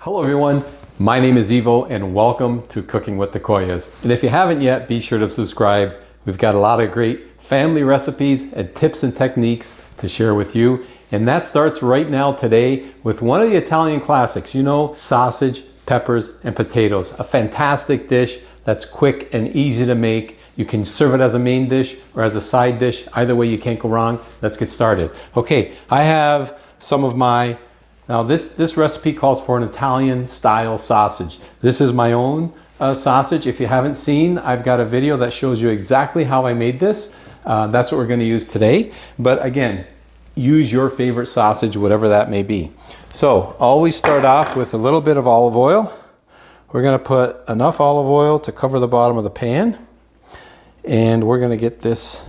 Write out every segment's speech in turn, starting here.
Hello everyone, my name is EVOO and welcome to Cooking with the Koyas. And if you haven't yet, be sure to subscribe. We've got a lot of great family recipes and tips and techniques to share with you. And that starts right now today with one of the Italian classics, you know, sausage, peppers, and potatoes. A fantastic dish that's quick and easy to make. You can serve it as a main dish or as a side dish. Either way, you can't go wrong. Let's get started. Okay, I have some of my Now this recipe calls for an Italian style sausage. This is my own sausage. If you haven't seen, I've got a video that shows you exactly how I made this. That's what we're going to use today. But again, use your favorite sausage, whatever that may be. So always start off with a little bit of olive oil. We're going to put enough olive oil to cover the bottom of the pan. And we're going to get this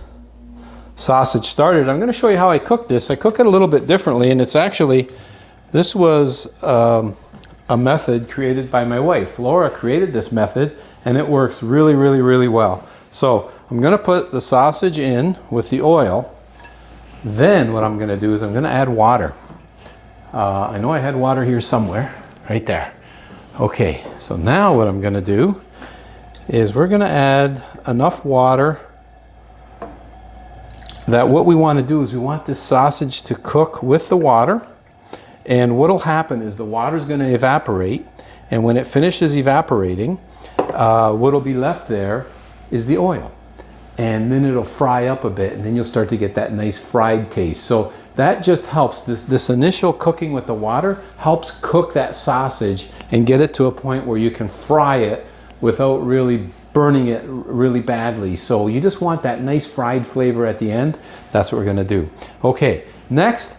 sausage started. I'm going to show you how I cook this. I cook it a little bit differently, and it's actually... This was a method created by my wife. Laura created this method and it works really, really, really well. So I'm going to put the sausage in with the oil. Then what I'm going to do is I'm going to add water. I know I had water here somewhere, right there. Okay, so now what I'm going to do is we're going to add enough water that what we want to do is we want this sausage to cook with the water. And what will happen is the water is going to evaporate, and when it finishes evaporating, what will be left there is the oil. And then it'll fry up a bit, and then you'll start to get that nice fried taste. So that just helps. This initial cooking with the water helps cook that sausage and get it to a point where you can fry it without really burning it really badly. So you just want that nice fried flavor at the end. That's what we're going to do. Okay, next,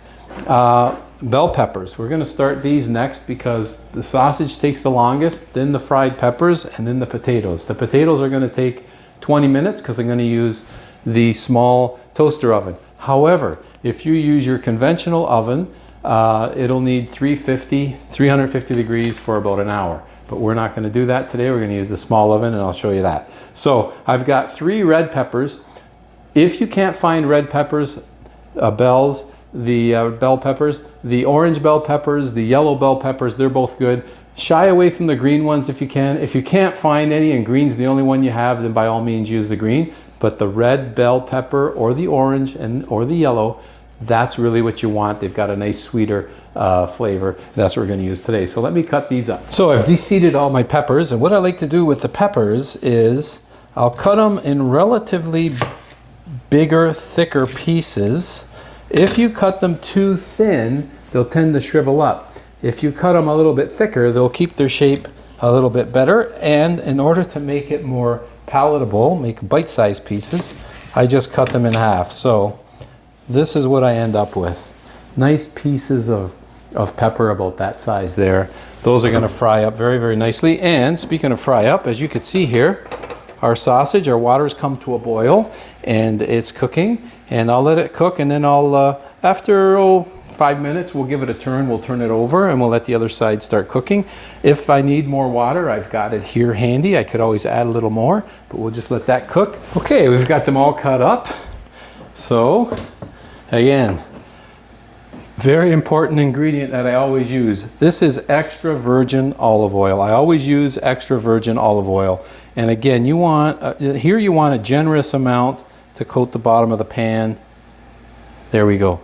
bell peppers. We're going to start these next because the sausage takes the longest, then the fried peppers, and then the potatoes. The potatoes are going to take 20 minutes because I'm going to use the small toaster oven. However, if you use your conventional oven, it'll need 350 degrees for about an hour. But we're not going to do that today. We're going to use the small oven, and I'll show you that. So I've got 3 red peppers. If you can't find red peppers, bells, the bell peppers, the orange bell peppers, the yellow bell peppers, they're both good. Shy away from the green ones if you can. If you can't find any and green's the only one you have, then by all means use the green. But the red bell pepper or the orange or the yellow, that's really what you want. They've got a nice sweeter flavor. That's what we're going to use today. So let me cut these up. So I've de-seeded all my peppers, and what I like to do with the peppers is I'll cut them in relatively bigger, thicker pieces. If you cut them too thin, they'll tend to shrivel up. If you cut them a little bit thicker, they'll keep their shape a little bit better. And in order to make it more palatable, make bite-sized pieces, I just cut them in half. So this is what I end up with. Nice pieces of pepper about that size there. Those are going to fry up very, very nicely. And speaking of fry up, as you can see here, our sausage, our water's come to a boil and it's cooking. And I'll let it cook, and then I'll, after 5 minutes, we'll give it a turn. We'll turn it over, and we'll let the other side start cooking. If I need more water, I've got it here handy. I could always add a little more, but we'll just let that cook. Okay, we've got them all cut up. So, again, very important ingredient that I always use. This is extra virgin olive oil. I always use extra virgin olive oil. And again, you want, here you want a generous amount to coat the bottom of the pan. There we go.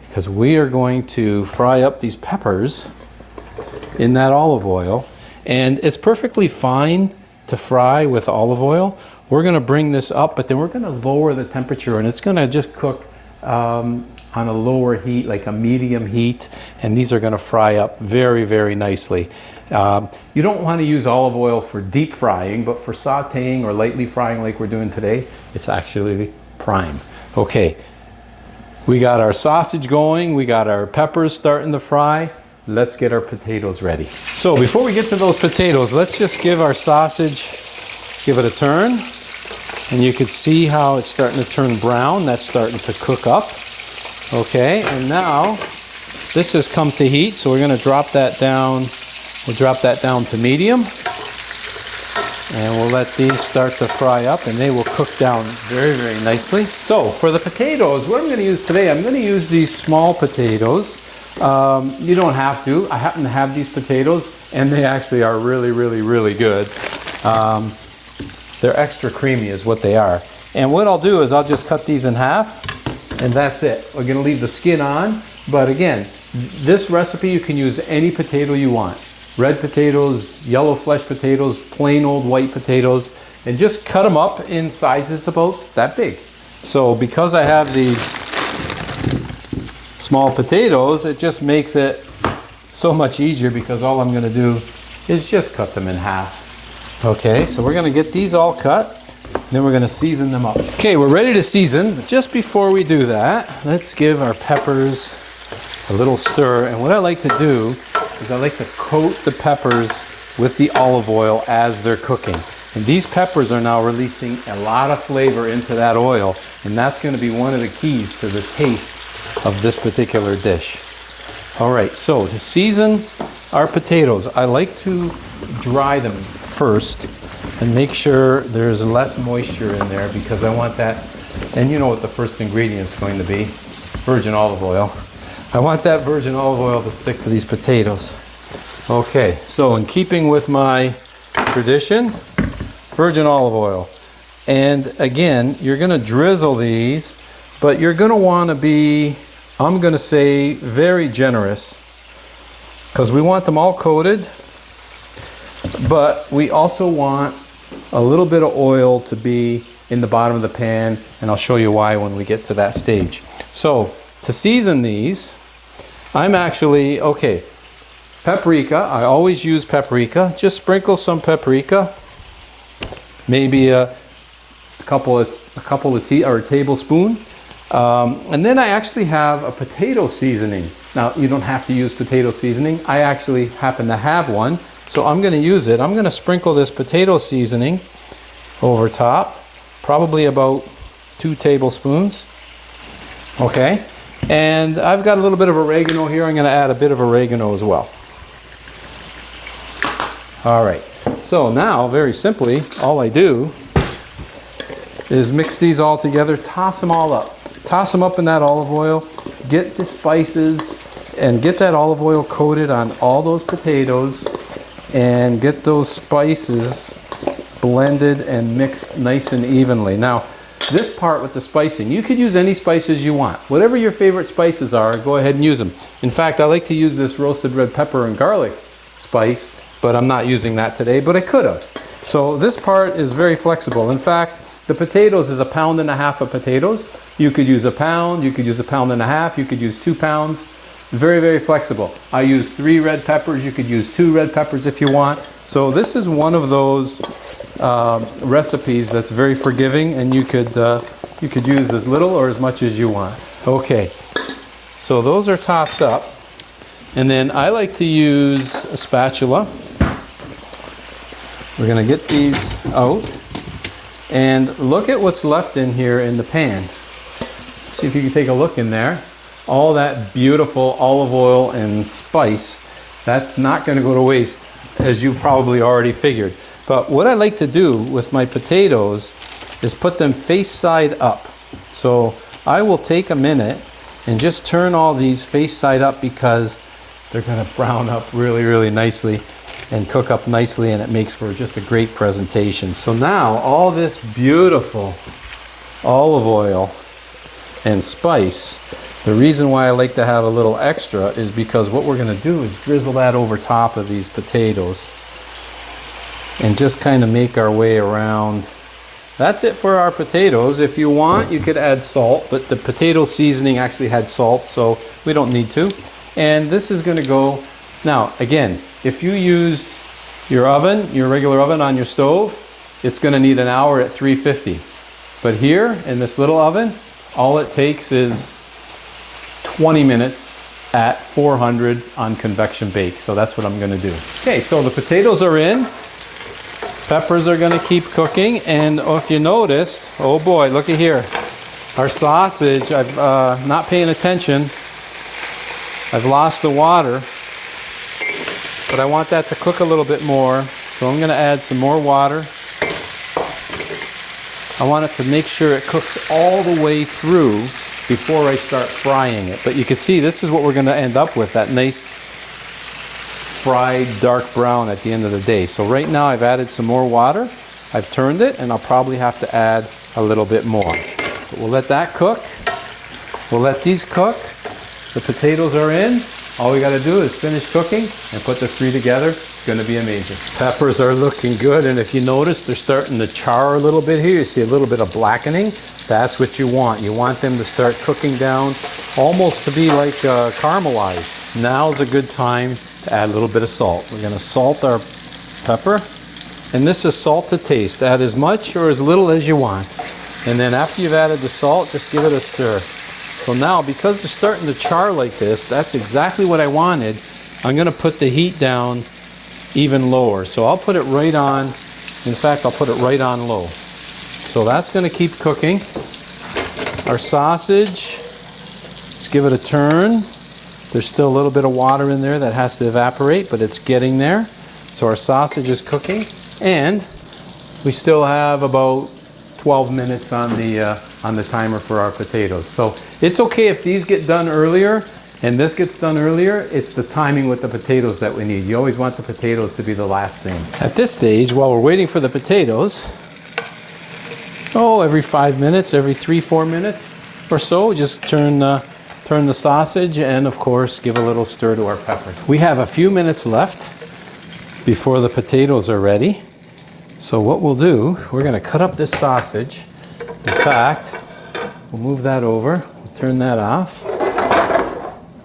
Because we are going to fry up these peppers in that olive oil. And it's perfectly fine to fry with olive oil. We're going to bring this up, but then we're going to lower the temperature, and it's going to just cook on a lower heat, like a medium heat. And these are going to fry up very, very nicely. You don't want to use olive oil for deep frying, but for sauteing or lightly frying like we're doing today, it's actually prime. Okay, we got our sausage going, we got our peppers starting to fry. Let's get our potatoes ready. So before we get to those potatoes, let's just give our sausage, let's give it a turn. And you can see how it's starting to turn brown. That's starting to cook up. Okay, and now this has come to heat, so we're going to drop that down. We'll drop that down to medium, and we'll let these start to fry up, and they will cook down very, very nicely. So for the potatoes, what I'm going to use today, I'm going to use these small potatoes. You don't have to. I happen to have these potatoes, and they actually are really, really, really good. They're extra creamy is what they are. And what I'll do is I'll just cut these in half, and that's it. We're going to leave the skin on, but again, this recipe you can use any potato you want. Red potatoes, yellow flesh potatoes, plain old white potatoes, and just cut them up in sizes about that big. So because I have these small potatoes, it just makes it so much easier because all I'm going to do is just cut them in half. Okay, so we're going to get these all cut, then we're going to season them up. Okay, we're ready to season, but just before we do that, let's give our peppers a little stir. And what I like to do is I like to coat the peppers with the olive oil as they're cooking. And these peppers are now releasing a lot of flavor into that oil, and that's going to be one of the keys to the taste of this particular dish. All right, so to season our potatoes, I like to dry them first and make sure there's less moisture in there because I want that, and you know what the first ingredient is going to be, virgin olive oil. I want that virgin olive oil to stick to these potatoes. Okay, so in keeping with my tradition, virgin olive oil. And again, you're going to drizzle these, but you're going to want to be, I'm going to say, very generous because we want them all coated, but we also want a little bit of oil to be in the bottom of the pan, and I'll show you why when we get to that stage. So to season these, I'm actually, okay, paprika, I always use paprika. Just sprinkle some paprika, maybe a tablespoon. And then I actually have a potato seasoning. Now, you don't have to use potato seasoning. I actually happen to have one, so I'm going to use it. I'm going to sprinkle this potato seasoning over top, probably about 2 tablespoons. Okay, and I've got a little bit of oregano here. I'm going to add a bit of oregano as well. All right, so now, very simply, all I do is mix these all together, toss them all up. Toss them up in that olive oil, get the spices, and get that olive oil coated on all those potatoes, and get those spices blended and mixed nice and evenly. Now, this part with the spicing, you could use any spices you want. Whatever your favorite spices are, go ahead and use them. In fact, I like to use this roasted red pepper and garlic spice, but I'm not using that today, but I could have. So this part is very flexible. In fact, the potatoes is 1.5 pounds of potatoes. You could use 1 pound, you could use 1.5 pounds, you could use 2 pounds. Very, very flexible. I use 3 red peppers. You could use 2 red peppers if you want. So this is one of those recipes that's very forgiving, and you could use as little or as much as you want. Okay, so those are tossed up, and then I like to use a spatula. We're going to get these out, and look at what's left in here in the pan. See if you can take a look in there. All that beautiful olive oil and spice, that's not going to go to waste, as you probably already figured. But what I like to do with my potatoes is put them face side up. So I will take a minute and just turn all these face side up because they're going to brown up really, really nicely and cook up nicely, and it makes for just a great presentation. So now all this beautiful olive oil and spice, the reason why I like to have a little extra is because what we're going to do is drizzle that over top of these potatoes and just kind of make our way around. That's it for our potatoes. If you want, you could add salt, but the potato seasoning actually had salt, so we don't need to. And this is going to go, now again, if you used your oven, your regular oven on your stove, it's going to need an hour at 350. But here in this little oven, all it takes is 20 minutes at 400 on convection bake. So that's what I'm going to do. Okay, so the potatoes are in. Peppers are going to keep cooking. And if you noticed, oh boy, look at here. Our sausage, I've not paying attention. I've lost the water. But I want that to cook a little bit more. So I'm going to add some more water. I want it to make sure it cooks all the way through before I start frying it. But you can see this is what we're going to end up with, that nice fried dark brown at the end of the day. So right now I've added some more water. I've turned it, and I'll probably have to add a little bit more. But we'll let that cook. We'll let these cook. The potatoes are in. All we got to do is finish cooking and put the three together. It's going to be amazing. Peppers are looking good, and if you notice, they're starting to char a little bit here. You see a little bit of blackening. That's what you want. You want them to start cooking down, almost to be like caramelized. Now's a good time to add a little bit of salt. We're going to salt our pepper, and this is salt to taste. Add as much or as little as you want. And then after you've added the salt, just give it a stir. So now, because they're starting to char like this, that's exactly what I wanted. I'm going to put the heat down even lower. So I'll put it right on, in fact, I'll put it right on low. So that's going to keep cooking. Our sausage, let's give it a turn. There's still a little bit of water in there that has to evaporate, but it's getting there. So our sausage is cooking, and we still have about 12 minutes on the timer for our potatoes. So it's okay if these get done earlier and this gets done earlier. It's the timing with the potatoes that we need. You always want the potatoes to be the last thing. At this stage, while we're waiting for the potatoes, every 5 minutes, every 3-4 minutes or so, just turn the sausage, and of course give a little stir to our pepper. We have a few minutes left before the potatoes are ready. So what we'll do, we're going to cut up this sausage. In fact, we'll move that over, we'll turn that off,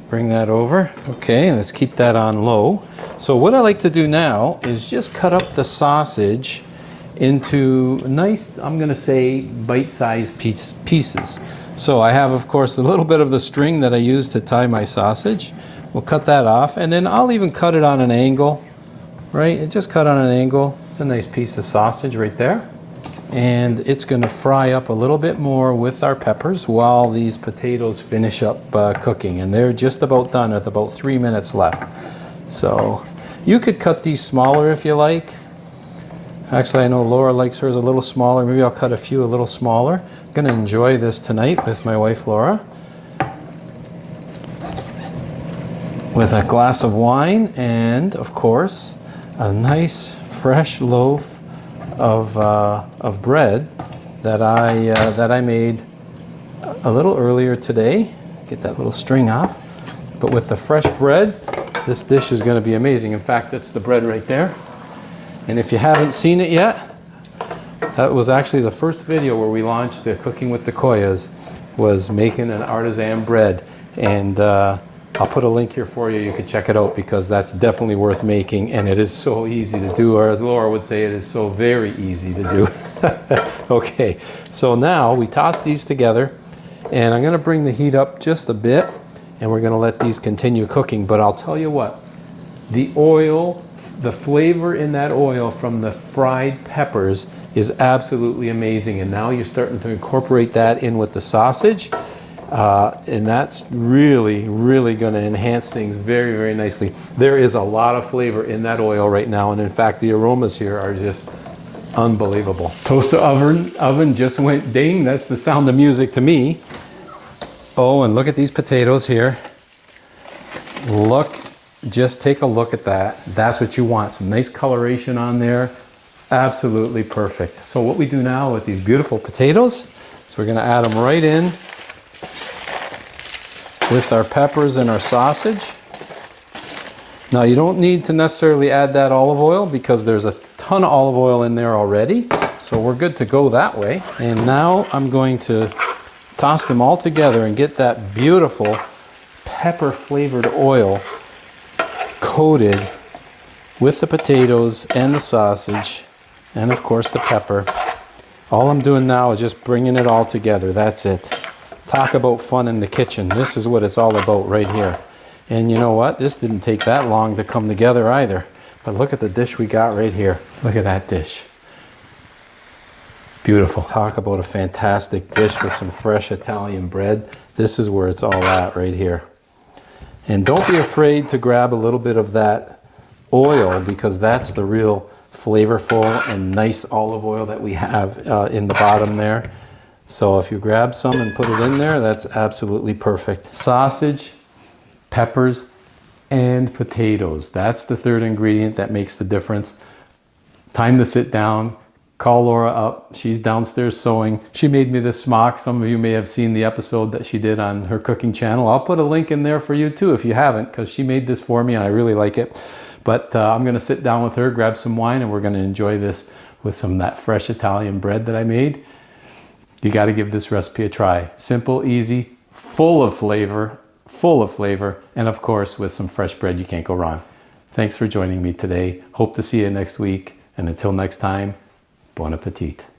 bring that over. Okay, let's keep that on low. So what I like to do now is just cut up the sausage into nice, I'm going to say, bite-sized pieces. So I have, of course, a little bit of the string that I use to tie my sausage. We'll cut that off, and then I'll even cut it on an angle, right? Just cut on an angle. It's a nice piece of sausage right there. And it's going to fry up a little bit more with our peppers while these potatoes finish up cooking. And they're just about done with about 3 minutes left. So you could cut these smaller if you like. Actually, I know Laura likes hers a little smaller. Maybe I'll cut a few a little smaller. I'm going to enjoy this tonight with my wife Laura, with a glass of wine and, of course, a nice fresh loaf of bread that I made a little earlier today. Get that little string off. But with the fresh bread, this dish is going to be amazing. In fact, that's the bread right there. And if you haven't seen it yet, that was actually the first video where we launched the Cooking with the Koyas, was making an artisan bread. And I'll put a link here for you. You can check it out, because that's definitely worth making, and it is so easy to do, or as Laura would say, it is so very easy to do. Okay, so now we toss these together, and I'm going to bring the heat up just a bit, and we're going to let these continue cooking. But I'll tell you what, the oil, the flavor in that oil from the fried peppers is absolutely amazing. And now you're starting to incorporate that in with the sausage. And that's really, really going to enhance things very, very nicely. There is a lot of flavor in that oil right now. And in fact, the aromas here are just unbelievable. Toaster oven just went ding. That's the sound of music to me. Oh, and look at these potatoes here. Just take a look at that. That's what you want. Some nice coloration on there. Absolutely perfect. So what we do now with these beautiful potatoes, so we're going to add them right in with our peppers and our sausage. Now you don't need to necessarily add that olive oil, because there's a ton of olive oil in there already. So we're good to go that way. And now I'm going to toss them all together and get that beautiful pepper flavored oil coated with the potatoes and the sausage and of course the pepper. All I'm doing now is just bringing it all together. That's it. Talk about fun in the kitchen. This is what it's all about right here. And you know what? This didn't take that long to come together either. But look at the dish we got right here. Look at that dish. Beautiful. Talk about a fantastic dish with some fresh Italian bread. This is where it's all at right here. And don't be afraid to grab a little bit of that oil, because that's the real flavorful and nice olive oil that we have in the bottom there. So if you grab some and put it in there, that's absolutely perfect. Sausage, peppers, and potatoes. That's the third ingredient that makes the difference. Time to sit down. Call Laura up. She's downstairs sewing. She made me this smock. Some of you may have seen the episode that she did on her cooking channel. I'll put a link in there for you too if you haven't, because she made this for me and I really like it. But I'm going to sit down with her, grab some wine, and we're going to enjoy this with some of that fresh Italian bread that I made. You got to give this recipe a try. Simple, easy, full of flavor, and of course with some fresh bread, you can't go wrong. Thanks for joining me today. Hope to see you next week. And until next time, bon appetit.